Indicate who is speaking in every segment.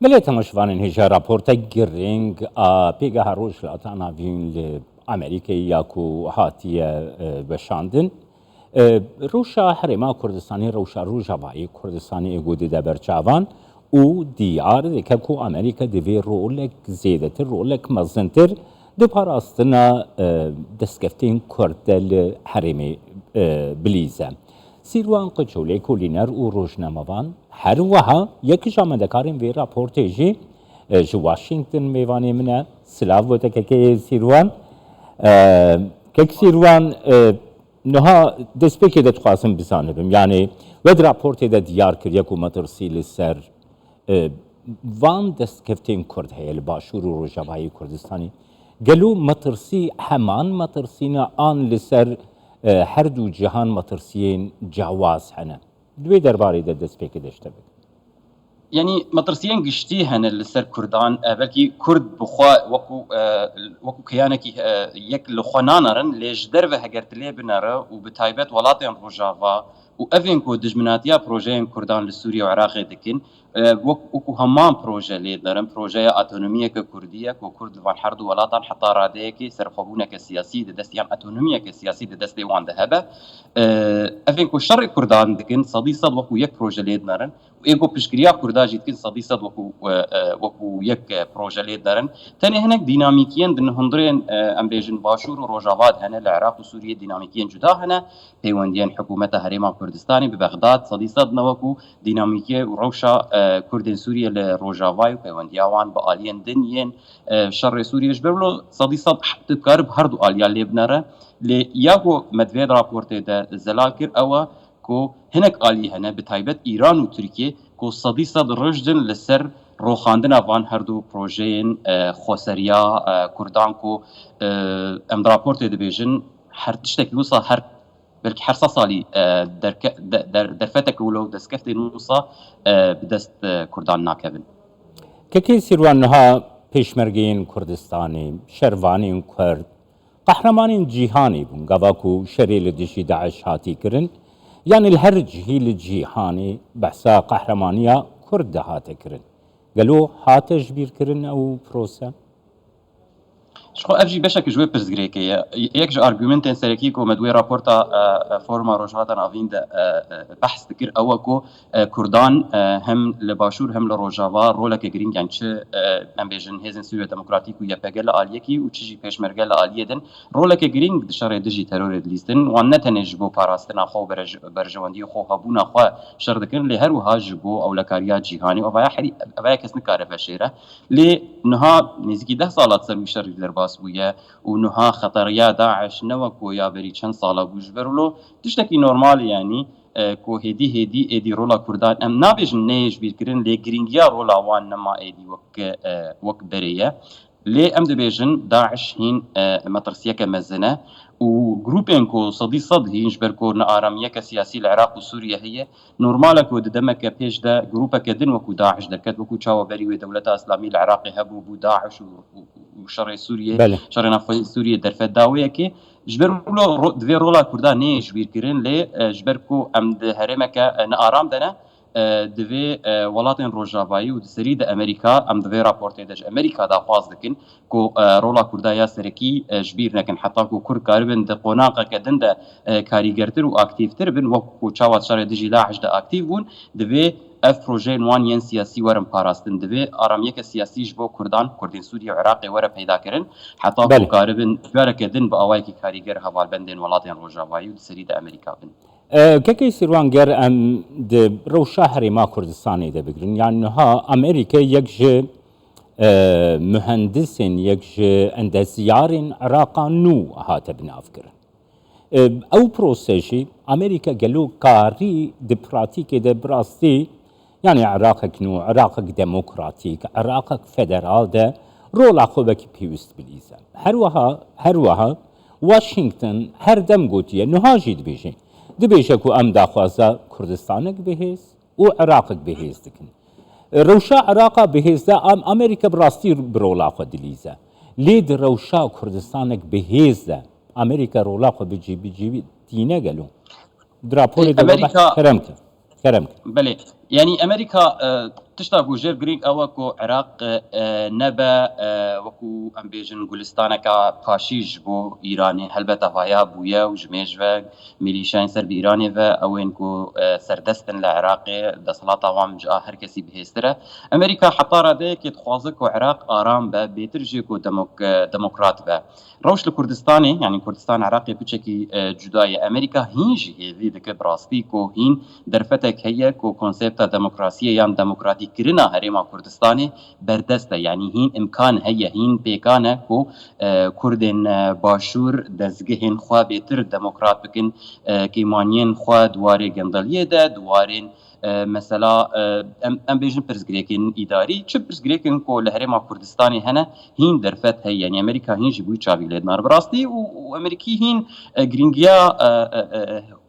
Speaker 1: مليت مشوان هجا رابورتا جرينج بيجا هروش لأتانا فين لأمريكا ياكو هاتية بشاندن روشا حرما كردستاني روشا روجا باي كردستاني ايجودي دا برچاوان و ديار دكاكو أمريكا دي رولك زيادتر رولك مزنتر دي باراستنا دسكفتين كردل حرمي بليزة سیروان قچوله کولینر و روزنامه‌وان هر وها یکیش آمدکاریم وی راپورتیجی جو واشنگتن میوانی منه سلاو بوده که سیروان سیروان نها دسپیکی داد خواستم بزنم یعنی ود راپورتی داد دیار کرد یک مترسیل سر وان دست کفتیم کرد هیل باشور و روجاوایی کردستانی گلو مترسی همان مترسینا آن لسر هر دو جهان مترسيين جواز هنا دوي درباري دا دسبيك دشتبك
Speaker 2: يعني مترسيين قشتي هنا لسر كردان بلكي كرد بخوا وكو كيانكي يك لخنانرن ليش دربه هجرت لي بنره وبتايبت ولاتين روجافا وافينكو دجمناتيا بروجين كردان لسوريا وعراق دكن وكو همان بروجه لي درن بروجه اوتونوميه كرديه كو كرد فان حرد ولاتان حتى راديكي سرخبونه كسياسي دستيان اوتونوميه كسياسي دستي وان ذهبه افينكو شر كردان دكن صدي صد وكو يك بروجه لي درن ايجو بشكريا كرداجي دكن صدي صد وكو يك بروجه لي درن ثاني هناك ديناميكيين دن هندرين امبيجن باشور وروجافات هنا العراق وسوريا ديناميكيين جدا هنا بيونديان حكومه هريما كردستاني ببغداد صدي صد نوكو ديناميكيه وروشا كردن سوريا لروجافاي وبيوندياوان باليان دنيين شر سوريا جبرلو صدي صد تكارب هردو اليا لبنره لياغو مدفيد رابورتي دا زلاكر او كو هناك الي هنا بتايبت ايران وتركيا كو صدي صد رجدن لسر روخاندنا فان هردو بروجين خوسريا كردان كو ام رابورتي دبيجن هر تشتكي وصا هر بلكي حرصة صالي درفتك ولو دسكفتي نوصا بدست كردان ناكبن
Speaker 1: كي سيروان نها پیشمرگین کردستانی شروانی کرد قهرمانین جیهانی بون گواکو شریل دشی داعش هاتی کرن يعني الهر جهيل جيهاني بحثا قهرمانية كرد هاته كرن قالوا هاته جبير كرن أو بروسا
Speaker 2: شخو افجي بشك جوي برزغريكي يك جو ارغومنت سركي كو مدوي رابورتا فورما روجاتا نافين بحث ذكر اوكو كردان هم لباشور هم لروجافا رولك جرين يعني ام بيجن هيزن سوريا ديمقراطيك ويا بغل اليكي وتشي بيشمرغل اليدن رولك جرين دشر دجي تيرور ليستن وانتن جبو باراستنا خو برجواندي خو هبونا خو شر ذكر لي هر وها جبو او لكاريا جيهاني او بايا كسن كارفه شيره لي نها نزكي 10 سالات سر شر باسبوية ونها خطرية داعش نوكو يا بري چند سالا بوجبرلو تشتكي نورمال يعني كو هدي رولا كردان ام نابج نيج بيركرن لي جرينجيا رولا وان نما ايدي وك بريه لي ام دبيجن داعش هين مترسيه كمزنه وجروبين كو صدي صد هينج بركو ناراميه كسياسي العراق وسوريا هي نورمال كو دمك بيج دا جروبا كدن وكو داعش دركت وكو تشاو بري ودوله اسلاميه العراقي هبو بو داعش وشر سوريا شر نفوي سوريا درفت داويه كي جبرلو دفي رولا كردان ني جبير كرين لي جبركو ام هرمك نارام دنا دفي ولاتن روجافاي ودسري د امريكا ام دفي رابورتي دج امريكا دا خواز دكن كو رولا كردايا سركي جبير لكن حتى كو كرد كاربن د قوناقه كدن د كاريجرتر واكتيفتر بن وكو تشاوات شر دجي لاحج د اكتيفون دفي اف بروجين وان ين سياسي ورم باراستن دبي اراميك سياسي جبو كردين سوريا وعراق ورا پیدا کرن حتى كو كاربن بركدن باوايكي كاريجر حوال بندن ولاتن روجافاي ودسري د امريكا بن
Speaker 1: كي سيروان غير ام د رو شهري ما كردستاني ده بگرن يعني ها امريكا يكج مهندسين يكج عند زيارين عراقا نو هات بنافكر او بروسيجي امريكا قالوا كاري دبراتيكي ده براستي يعني عراقك نو عراقك ديمقراطيك عراقك فدرال ده رولا خوبك بيوست بليزا هروها واشنطن هر دم قوتيه نهاجي دبيجي دبيجكو ام داخوازا كردستانك بهيز وعراقك بهيز دكن روشا عراقا بهيز ده ام امريكا براستي برولا خو دليزا ليد روشا كردستانك بهيز ده امريكا رولا خو بيجي دينا قالوا درابولي
Speaker 2: امريكا
Speaker 1: كرمك
Speaker 2: بله يعني امريكا تشتا بو جيف جريك اوكو عراق نبا وكو ام بيجن گلستانه کا پاشیج بو ایرانی هلبتا فایا بویا و جميج و ميليشيان سر بإيراني و اوين كو سردستن لعراق دسلاطا وام جاء هر كسي بهستره امريكا حطارة ده كي تخوازك عراق آرام با بيترجي كو ديمقراط با روش لكردستاني يعني كردستان عراقي بچكي جداي امريكا هينجي هذي دك براستي كو هين درفتك هي كو كونسيبتا ديمقراسية يان ديمقراطي كرنا هريما كردستاني بردسته يعني هين امكان هي هين بيكانه كو كردن باشور دزگهن خوا بيتر ديمقراط بكن كيمانين خوا دواري گندليه ده دوارين مثلا ام بيجن برزگريكن اداري چه برزگريكن كو لهريما كردستاني هنا هين درفت هي يعني امريكا هين جيبوي چابي لدنار براستي وامريكي هين جرينجيا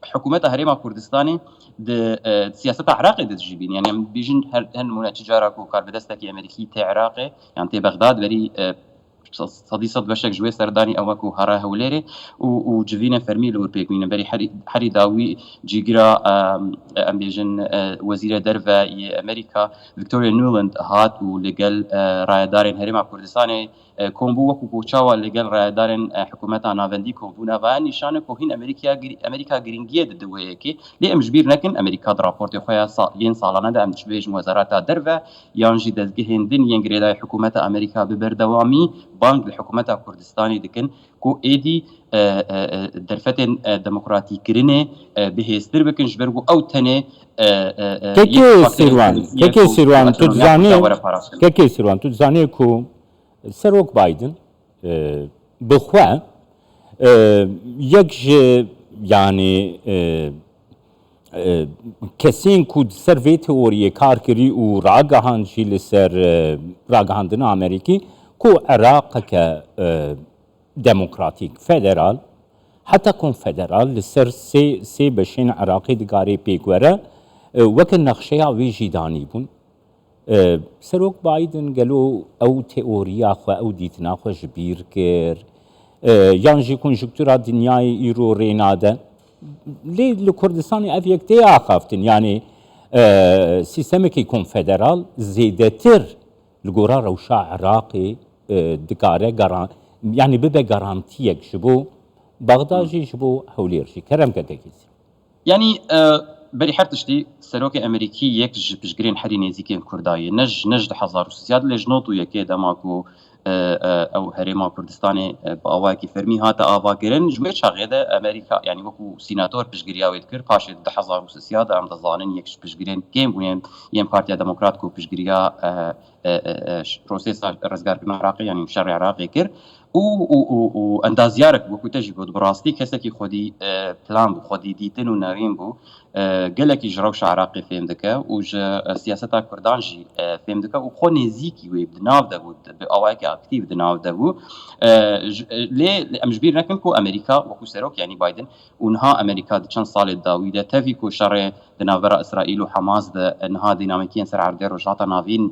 Speaker 2: حكومتها هريما كردستاني د سياسة عراقي دتجيبين يعني بيجن هن منا تجارة كو كار بدستكي امريكي تي عراقي يعني تي بغداد بري صديصة بشك جوي سرداني اوكو هرا هوليري وجفينا فرمي لور بيكوين بري حري داوي جيجرا ام بيجن وزير درفا امريكا فيكتوريا نولاند هات ولقال رايدارين هريما كردستاني كومبو وكو بوچاوا لقال رايدارين حكومتا نافندي كومبونا و نشانه كو هين امريكا جرينجيه دويكي لي امجبير نكن امريكا درابورت خويا ين سالانه د امجبيج وزارات درفا يانجي دزگهن دين ينگريدا حكومتا امريكا ببردوامي بانك الحكومة كردستاني دكن كو ايدي درفتن ديمقراطي كرينه بهستر بكن جبرغو او تنه
Speaker 1: كيكي سيروان تزاني كو سروك بايدن بخوا يكج يعني کسین کود سروی تئوری کار کری و راگهان جیل سر راگهاندن امریکی کو عراق که دموکراتیک فدرال حتی کنفدرال لسر سی بشین عراقی دگاری پیگوره وکن نقشه وی جیدانی بون سروک بایدن گلو او تئوریا خو او دیتنا خو جبیر کر یانجی کنجکتورا دنیای ایرو ریناده ليه لكردستان افيك تي اخافتن يعني سيستمك يكون فدرال زيدتر القرار روشا عراقي دكاره جران يعني ببقى جرانتيك شبو بغدادي شبو حوليرشي كرم كدكيس يعني
Speaker 2: بري حرتشتي سروك امريكي يك بجرين حري نيزيكين كرداي نج حزار سياد لجنوتو يكي دماكو او هريما كردستاني باواكي فرمي هاتا افاكرن جميع شاغيده امريكا يعني وكو سيناتور بجريا ويذكر باش 10000 سياده ام تظانن يكش بجرين كيم وين يم بارتيا ديمقراط كو بجريا بروسيس رزقار عراقي يعني شرع عراقي كر و اندازيارك وكو تجي بود براستي كسكي خودي بلان بو خودي ديتن ونارين بو قالك جروش عراقي فهم دكا وج سياستا كردانجي فهم دكا وخو نزيكي وي بناف دبو باواكي اكتيف دناف دبو لي امجبير نكن كو امريكا وكو سروك يعني بايدن ونها امريكا دشان صال داويده تفيكو شر دنافرا اسرائيل وحماس انها ديناميكيا سر عرض رجعتا نافين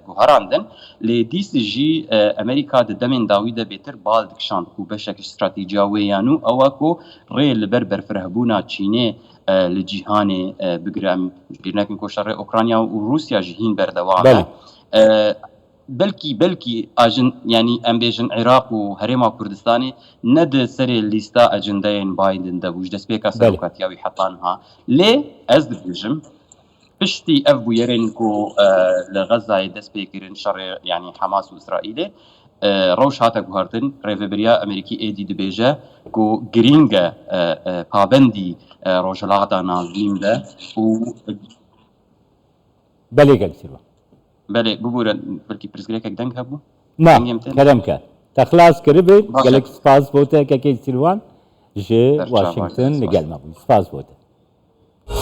Speaker 2: جوهراندن لي دي سي جي امريكا دمن داويده بيتر بالدك شان كو بشك استراتيجياوي يانو اوكو ريل بربر فرهبونا تشيني لجيهاني بقرام بيرناكن كوشر اوكرانيا وروسيا جهين بردوام بلكي اجن يعني امبيجن عراق وهريما كردستاني ند سري ليستا اجندين بايدن دبوج دسبيكا سروكاتياوي حطانها ليه از بيجم بشتي افو يرنكو لغزه دسبيكرن شر يعني حماس واسرائيل روش هاتا گوهرتن ریفبریا امریکی ایدی دبیجه کو گرینگه پابندی روجلاتا نازیم ده و
Speaker 1: بله گل سیروا
Speaker 2: بله ببورن بلکی پرسگریک دنگ هبو
Speaker 1: نه کلام تخلاص کرده گلک سپاس بوده که سیروان جه واشنگتن نگل مبود سپاس بوده